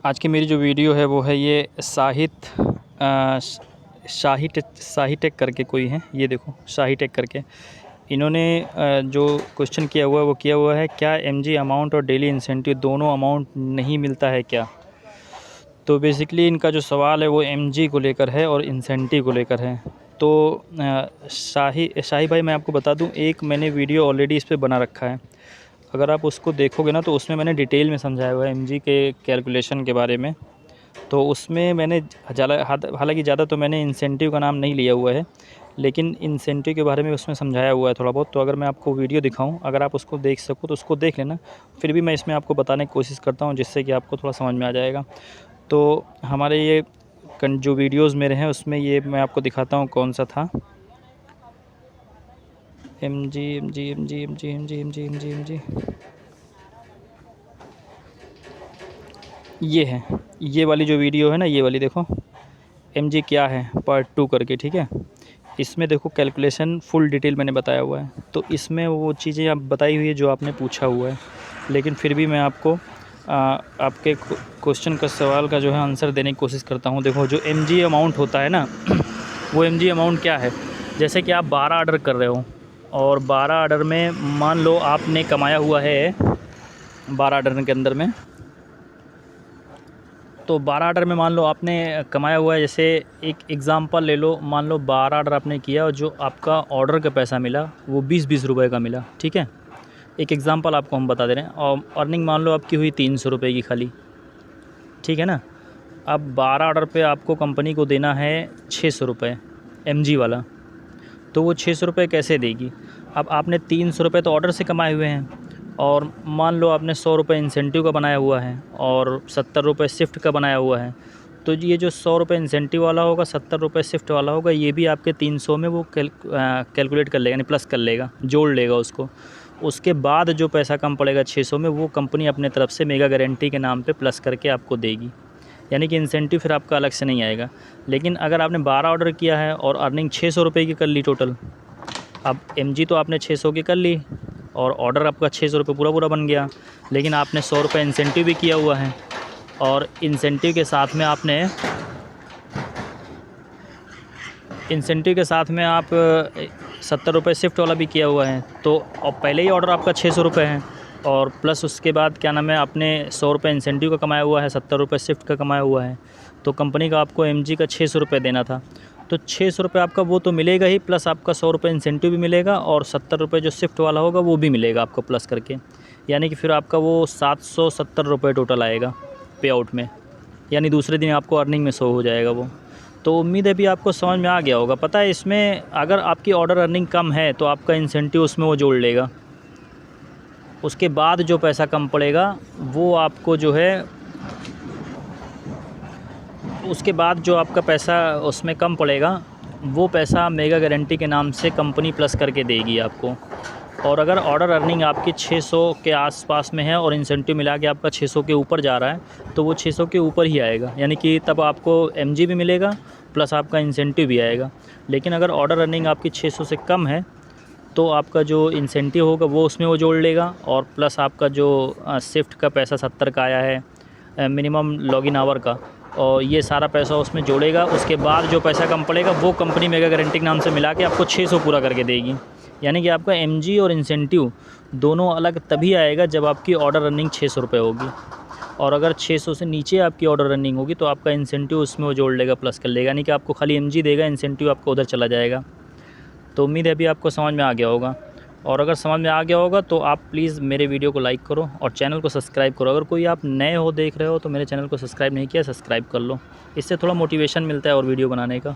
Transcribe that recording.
आज की मेरी जो वीडियो है वो है ये शाही टेक करके कोई है, ये देखो शाही टेक करके। इन्होंने जो क्वेश्चन किया हुआ है वो किया हुआ है, क्या एमजी अमाउंट और डेली इंसेंटिव दोनों अमाउंट नहीं मिलता है क्या। तो बेसिकली इनका जो सवाल है वो एमजी को लेकर है और इंसेंटिव को लेकर है। तो शाही भाई, मैं आपको बता दूं, एक मैंने वीडियो ऑलरेडी इस पे बना रखा है। अगर आप उसको देखोगे ना तो उसमें मैंने डिटेल में समझाया हुआ है एमजी के कैलकुलेशन के बारे में। तो उसमें मैंने हालांकि ज़्यादा तो मैंने इंसेंटिव का नाम नहीं लिया हुआ है, लेकिन इंसेंटिव के बारे में उसमें समझाया हुआ है थोड़ा बहुत। तो अगर मैं आपको वीडियो दिखाऊं, अगर आप उसको देख सको तो उसको देख लेना। फिर भी मैं इसमें आपको बताने की कोशिश करता हूं जिससे कि आपको थोड़ा समझ में आ जाएगा। तो हमारे ये जो वीडियोज़ मेरे हैं उसमें ये मैं आपको दिखाता हूँ कौन सा था। M G M G M G M G M G M G M G M G ये है, ये वाली जो वीडियो है ना, ये वाली देखो, एम जी क्या है पार्ट 2 करके, ठीक है। इसमें देखो कैलकुलेशन फुल डिटेल मैंने बताया हुआ है। तो इसमें वो चीज़ें आप बताई हुई है जो आपने पूछा हुआ है, लेकिन फिर भी मैं आपको आपके क्वेश्चन का, सवाल का जो है आंसर देने की कोशिश करता हूँ। देखो जो एम जी अमाउंट होता है ना वो एम जी अमाउंट क्या है, जैसे कि आप 12 ऑर्डर कर रहे हो और 12 ऑर्डर में मान लो आपने कमाया हुआ है 12 ऑर्डर के अंदर में, तो 12 ऑर्डर में मान लो आपने कमाया हुआ है, जैसे एक एग्ज़ाम्पल ले लो, मान लो 12 ऑर्डर आपने किया और जो आपका ऑर्डर का पैसा मिला वो 20-20 रुपये का मिला, ठीक है। एक एग्ज़ाम्पल आपको हम बता दे रहे हैं। और अर्निंग मान लो आपकी हुई 300 रुपये की खाली, ठीक है ना। अब 12 ऑर्डर पे आपको कंपनी को देना है 600 रुपये एमजी वाला, तो वो 600 रुपये कैसे देगी। अब आपने 300 रुपये तो ऑर्डर से कमाए हुए हैं, और मान लो आपने 100 रुपये इंसेंटिव का बनाया हुआ है और 70 रुपये शिफ्ट का बनाया हुआ है। तो ये जो 100 रुपये इंसेंटिव वाला होगा, 70 रुपये शिफ्ट वाला होगा, ये भी आपके 300 में वो कैलकुलेट कर लेगा, यानी प्लस कर लेगा, जोड़ लेगा उसको। उसके बाद जो पैसा कम पड़ेगा 600 में, वो कंपनी अपने तरफ से मेगा गारंटी के नाम पे प्लस करके आपको देगी, यानी कि इंसेंटिव फिर आपका अलग से नहीं आएगा। लेकिन अगर आपने 12 ऑर्डर किया है और अर्निंग 600 रुपये की कर ली टोटल, अब एमजी तो आपने 600 की कर ली और ऑर्डर आपका 600 रुपये पूरा बन गया, लेकिन आपने 100 रुपये इंसेंटिव भी किया हुआ है, और इंसेंटिव के साथ में आप 70 रुपये शिफ्ट वाला भी किया हुआ है। तो अब पहले ही ऑर्डर आपका 600 रुपये है, और प्लस उसके बाद क्या नाम है, आपने 100 रुपये इंसेंटिव का कमाया हुआ है, 70 रुपये शिफ्ट का कमाया हुआ है, तो कंपनी का आपको एमजी का 600 रुपये देना था। तो 600 रुपये आपका वो तो मिलेगा ही, प्लस आपका 100 रुपये इंसेंटिव भी मिलेगा, और 70 रुपये जो शिफ्ट वाला होगा वो भी मिलेगा आपको प्लस करके, यानी कि फिर आपका वो 770 रुपये टोटल आएगा पे आउट में, यानी दूसरे दिन आपको अर्निंग में शो हो जाएगा वो। तो उम्मीद है भी आपको समझ में आ गया होगा। पता है, इसमें अगर आपकी ऑर्डर अर्निंग कम है तो आपका इंसेंटिव उसमें वो जोड़ लेगा, उसके बाद जो पैसा कम पड़ेगा वो आपको जो है, उसके बाद जो आपका पैसा उसमें कम पड़ेगा वो पैसा मेगा गारंटी के नाम से कंपनी प्लस करके देगी आपको। और अगर ऑर्डर अर्निंग आपकी 600 के आसपास में है और इंसेंटिव मिला के आपका 600 के ऊपर जा रहा है, तो वो 600 के ऊपर ही आएगा, यानी कि तब आपको एमजी भी मिलेगा प्लस आपका इंसेंटिव भी आएगा। लेकिन अगर ऑर्डर अर्निंग आपकी 600 से कम है तो आपका जो इंसेंटिव होगा वो उसमें वो जोड़ लेगा, और प्लस आपका जो शिफ्ट का पैसा 70 का आया है मिनिमम लॉगिन आवर का, और ये सारा पैसा उसमें जोड़ेगा। उसके बाद जो पैसा कम पड़ेगा वो कंपनी मेगा गारंटी के नाम से मिला के आपको 600 पूरा करके देगी। यानी कि आपका एमजी और इंसेंटिव दोनों अलग तभी आएगा जब आपकी ऑर्डर रनिंग 600 रुपये होगी, और अगर 600 से नीचे आपकी ऑर्डर रनिंग होगी तो आपका इंसेंटिव उसमें वो जोड़ लेगा, प्लस कर लेगा, यानी कि आपको खाली एमजी देगा, इंसेंटिव आपको उधर चला जाएगा। तो उम्मीद है अभी आपको समझ में आ गया होगा, और अगर समझ में आ गया होगा तो आप प्लीज़ मेरे वीडियो को लाइक करो और चैनल को सब्सक्राइब करो। अगर कोई आप नए हो, देख रहे हो, तो मेरे चैनल को सब्सक्राइब नहीं किया, सब्सक्राइब कर लो, इससे थोड़ा मोटिवेशन मिलता है और वीडियो बनाने का।